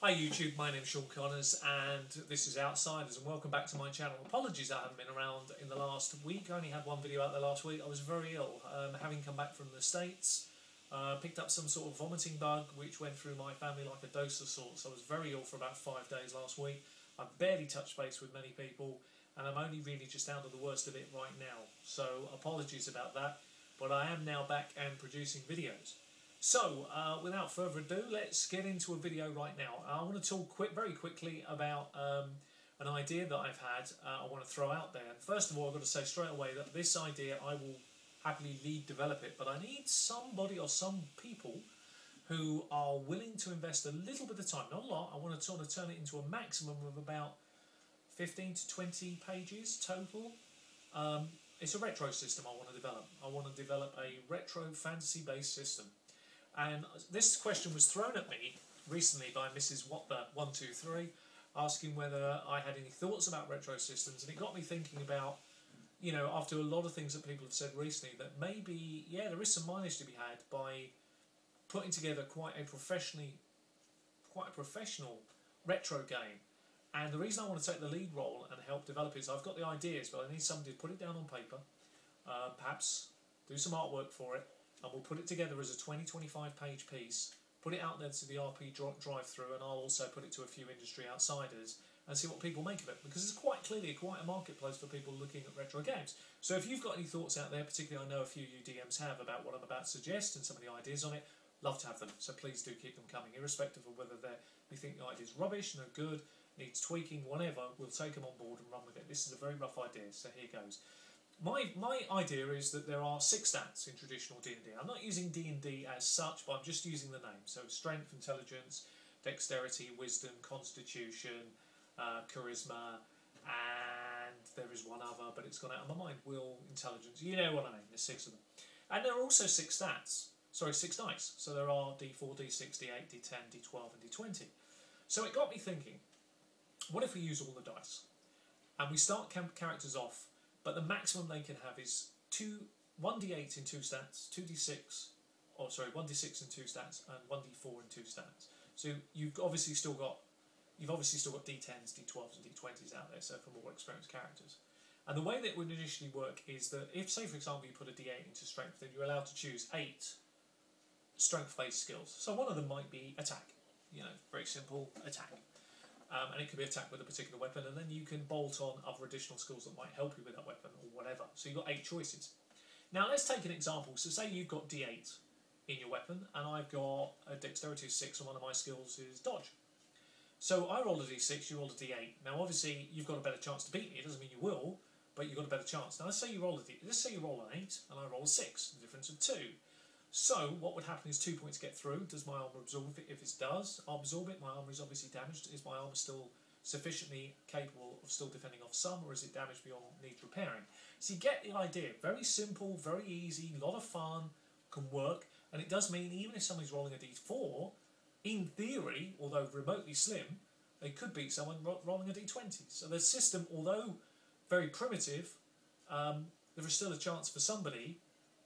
Hi YouTube, my name's Sean Connors and this is Outsiders, and welcome back to my channel. Apologies I haven't been around in the last week. I only had one video out there last week. I was very ill, having come back from the States. Picked up some sort of vomiting bug which went through my family like a dose of sorts. I was very ill for about 5 days last week. I barely touched base with many people and I'm only really just out of the worst of it right now. So apologies about that, but I am now back and producing videos. So, without further ado, let's get into a video right now. I want to talk very quickly about an idea that I've had. I want to throw out there. And first of all, I've got to say straight away that this idea I will happily lead develop it, but I need somebody or some people who are willing to invest a little bit of time, not a lot. I want to sort of turn it into a maximum of about 15 to 20 pages total. It's a retro system I want to develop. I want to develop a retro fantasy-based system. And this question was thrown at me recently by Mrs. Whatthe123, asking whether I had any thoughts about retro systems, and it got me thinking about, you know, after a lot of things that people have said recently, that maybe, yeah, there is some mileage to be had by putting together quite a professional retro game. And the reason I want to take the lead role and help develop it is I've got the ideas, but I need somebody to put it down on paper, perhaps do some artwork for it, and we'll put it together as a 20-25 page piece, put it out there to the RP drive-through, and I'll also put it to a few industry outsiders and see what people make of it, because it's quite clearly quite a marketplace for people looking at retro games. So if you've got any thoughts out there, particularly I know a few of you DMs have, about what I'm about to suggest and some of the ideas on it, love to have them, so please do keep them coming, irrespective of whether we think the idea's rubbish, no good, needs tweaking, whatever, we'll take them on board and run with it. This is a very rough idea, so here goes. My idea is that there are 6 stats in traditional D&D. I'm not using D&D as such, but I'm just using the name. So strength, intelligence, dexterity, wisdom, constitution, charisma, and there is one other, but it's gone out of my mind, will, intelligence. You know what I mean, there's 6 of them. And there are also 6 stats, sorry, 6 dice. So there are D4, D6, D8, D10, D12 and D20. So it got me thinking, what if we use all the dice? And we start characters off, but the maximum they can have is 1d8 in 2 stats, 1d6 in 2 stats, and 1d4 in 2 stats. So you've obviously still got d10s, d12s, and d20s out there, so for more experienced characters. And the way that it would initially work is that if, say for example, you put a d8 into strength, then you're allowed to choose 8 strength-based skills. So one of them might be attack, you know, very simple attack. And it could be attacked with a particular weapon, and then you can bolt on other additional skills that might help you with that weapon or whatever. So you've got 8 choices. Now let's take an example. So say you've got D8 in your weapon, and I've got a dexterity of 6, and one of my skills is dodge. So I roll a D6, you roll a D8. Now obviously you've got a better chance to beat me. It doesn't mean you will, but you've got a better chance. Now let's say you roll an 8, and I roll a 6. The difference of 2. So what would happen is 2 points get through. Does my armour absorb it? If it does, I'll absorb it. My armour is obviously damaged. Is my armour still sufficiently capable of still defending off some, or is it damaged beyond needs repairing? So you get the idea. Very simple, very easy, a lot of fun, can work, and it does mean even if somebody's rolling a d4, in theory, although remotely slim, they could beat someone rolling a d20. So the system, although very primitive, there is still a chance for somebody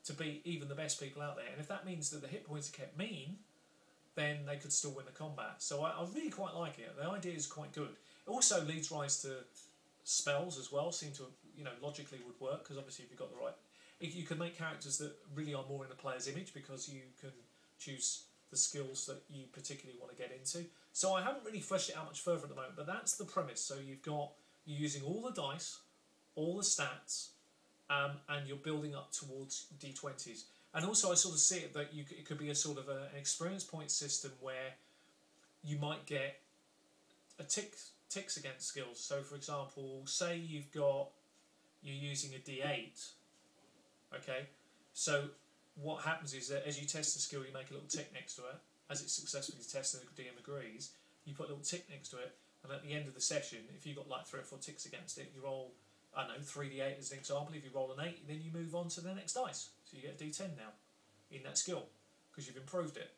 to beat even the best people out there, and if that means that the hit points are kept mean, then they could still win the combat. So I really quite like it. The idea is quite good. It also leads rise to spells as well. Seem to, you know, logically would work, because obviously if you've got the right, you can make characters that really are more in the player's image, because you can choose the skills that you particularly want to get into. So I haven't really fleshed it out much further at the moment, but that's the premise. So you're using all the dice, all the stats, and you're building up towards d20s. And also I sort of see it that it could be a sort of an experience point system where you might get a ticks against skills. So for example, say you're using a d8, okay? So what happens is that as you test the skill, you make a little tick next to it. As it's successfully tested and the DM agrees, you put a little tick next to it, and at the end of the session, if you've got like 3 or 4 ticks against it, you roll, I don't know, 3d8 as an example. If you roll an 8, then you move on to the next dice. So you get a d10 now in that skill, because you've improved it.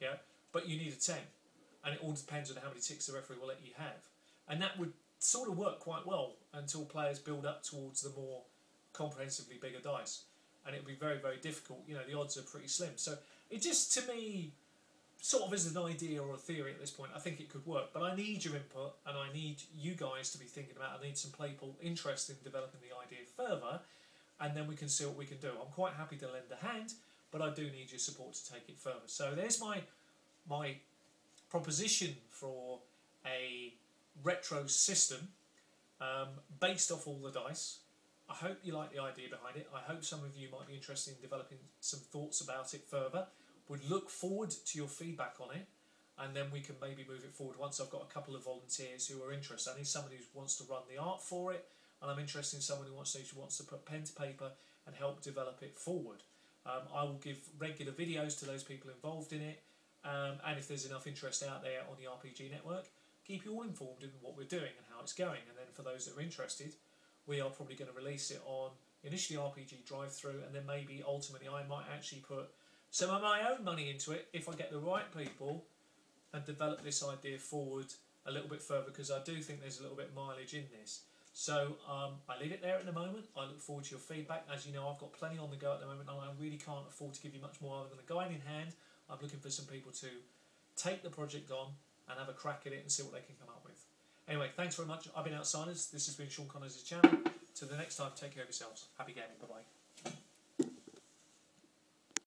Yeah, but you need a 10. And it all depends on how many ticks the referee will let you have. And that would sort of work quite well until players build up towards the more comprehensively bigger dice. And it would be very, very difficult. You know, the odds are pretty slim. So it just, to me, sort of as an idea or a theory at this point. I think it could work, but I need your input, and I need you guys to be thinking about it. I need some people interested in developing the idea further, and then we can see what we can do. I'm quite happy to lend a hand, but I do need your support to take it further. So there's my proposition for a retro system based off all the dice. I hope you like the idea behind it. I hope some of you might be interested in developing some thoughts about it further. Would look forward to your feedback on it, and then we can maybe move it forward once I've got a couple of volunteers who are interested. I need somebody who wants to run the art for it, and I'm interested in someone who wants to put pen to paper and help develop it forward. I will give regular videos to those people involved in it, and if there's enough interest out there on the RPG Network, keep you all informed in what we're doing and how it's going. And then for those that are interested, we are probably going to release it on initially RPG Drive-Thru, and then maybe ultimately I might actually put some of my own money into it if I get the right people and develop this idea forward a little bit further, because I do think there's a little bit of mileage in this. So I leave it there at the moment. I look forward to your feedback. As you know, I've got plenty on the go at the moment, and I really can't afford to give you much more other than a guide in hand. I'm looking for some people to take the project on and have a crack at it and see what they can come up with. Anyway, thanks very much. I've been Outsiders. This has been Sean Connors' channel. Till the next time, take care of yourselves. Happy gaming. Bye-bye.